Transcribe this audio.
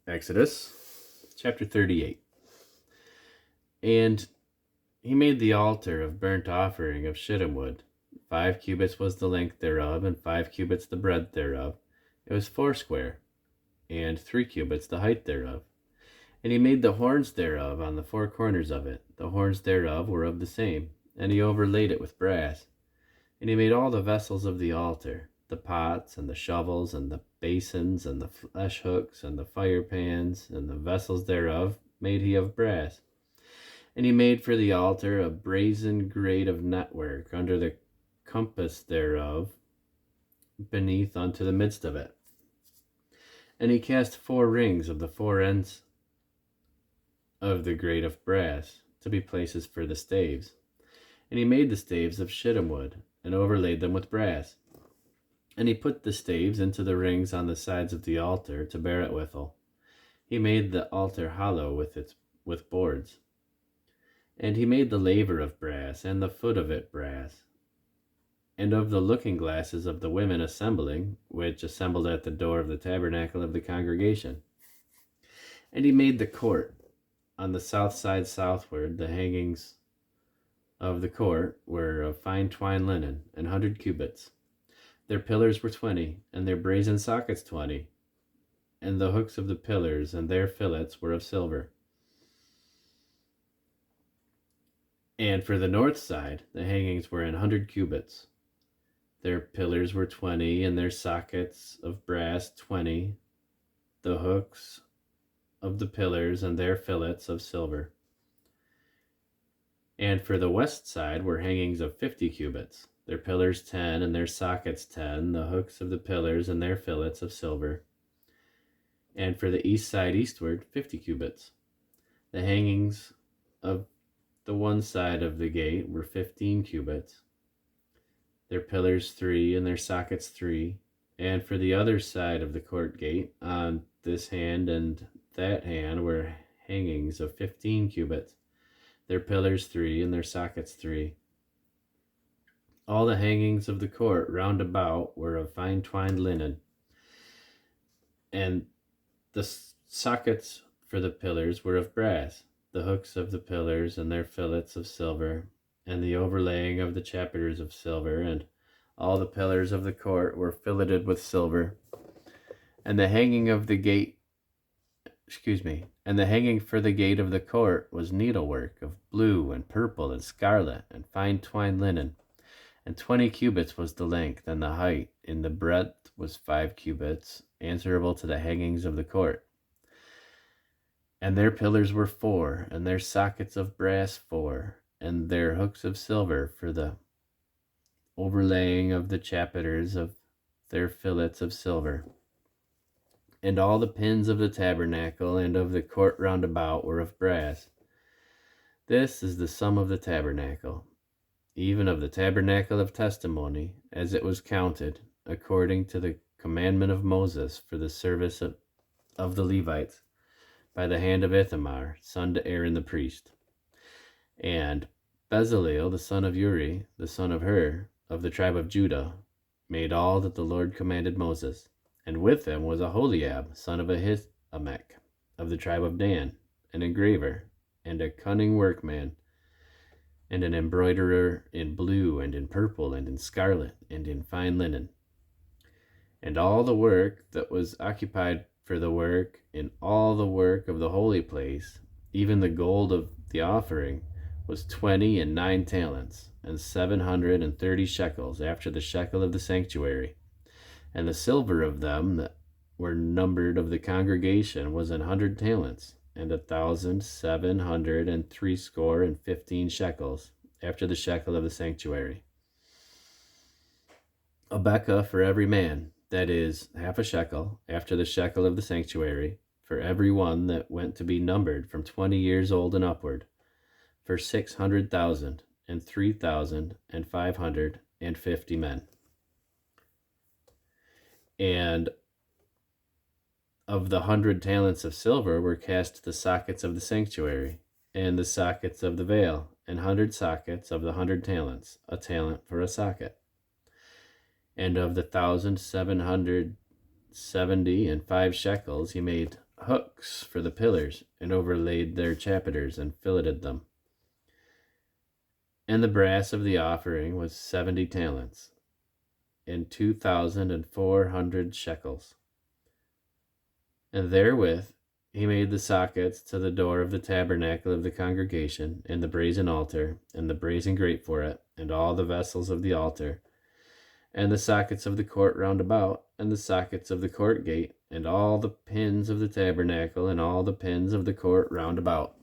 Exodus chapter 38. And he made the altar of burnt offering of shittim wood. 5 cubits was the length thereof, and 5 cubits the breadth thereof. It was 4 and 3 cubits the height thereof. And he made the horns thereof on the 4 corners of it. The horns thereof were of the same, and he overlaid it with brass. And he made all the vessels of the altar, the pots and the shovels and the basins and the flesh hooks and the fire pans and the vessels thereof made he of brass. And he made for the altar a brazen grate of network under the compass thereof beneath unto the midst of it. And he cast 4 rings of the 4 ends of the grate of brass to be places for the staves. And he made the staves of shittim wood, and overlaid them with brass. And he put the staves into the rings on the sides of the altar to bear it withal. He made the altar hollow with boards. And he made the laver of brass, and the foot of it brass. And of the looking glasses of the women assembling, which assembled at the door of the tabernacle of the congregation. And he made the court on the south side southward. The hangings of the court were of fine twined linen, 100 cubits. Their pillars were 20, and their brazen sockets 20, and the hooks of the pillars and their fillets were of silver. And for the north side, the hangings were 100 cubits. Their pillars were 20, and their sockets of brass 20, the hooks of the pillars and their fillets of silver. And for the west side were hangings of 50 cubits, their pillars 10, and their sockets 10, the hooks of the pillars and their fillets of silver. And for the east side eastward, 50 cubits. The hangings of the one side of the gate were 15 cubits, their pillars 3, and their sockets 3. And for the other side of the court gate, on this hand and that hand, were hangings of 15 cubits, their pillars 3, and their sockets 3. All the hangings of the court round about were of fine twined linen, and the sockets for the pillars were of brass, the hooks of the pillars and their fillets of silver, and the overlaying of the chapiters of silver, and all the pillars of the court were filleted with silver. And the hanging of the gate, and the hanging for the gate of the court was needlework of blue and purple and scarlet and fine twined linen. And 20 cubits was the length, and the height in the breadth was 5 cubits, answerable to the hangings of the court. And their pillars were 4, and their sockets of brass 4, and their hooks of silver for the overlaying of the chapiters of their fillets of silver. And all the pins of the tabernacle and of the court round about were of brass. This is the sum of the tabernacle, even of the tabernacle of testimony, as it was counted, according to the commandment of Moses for the service of the Levites, by the hand of Ithamar, son to Aaron the priest. And Bezaleel, the son of Uri, the son of Hur, of the tribe of Judah, made all that the Lord commanded Moses. And with him was Aholiab, son of Ahisamach, of the tribe of Dan, an engraver, and a cunning workman, and an embroiderer in blue, and in purple, and in scarlet, and in fine linen. And all the work that was occupied for the work, in all the work of the holy place, even the gold of the offering, was 29 talents, and 730 shekels, after the shekel of the sanctuary. And the silver of them that were numbered of the congregation was 100 talents, and 1,715 shekels, after the shekel of the sanctuary. A bekah for every man, that is, half a shekel, after the shekel of the sanctuary, for every one that went to be numbered from 20 years old and upward, for 600,000 and 3,550 men. And of the 100 talents of silver were cast the sockets of the sanctuary, and the sockets of the veil, and 100 sockets of the 100 talents, a talent for a socket. And of the 1,770 and 5 shekels he made hooks for the pillars, and overlaid their chapiters, and filleted them. And the brass of the offering was 70 talents, and 2,400 shekels. And therewith he made the sockets to the door of the tabernacle of the congregation, and the brazen altar, and the brazen grate for it, and all the vessels of the altar, and the sockets of the court round about, and the sockets of the court gate, and all the pins of the tabernacle, and all the pins of the court round about.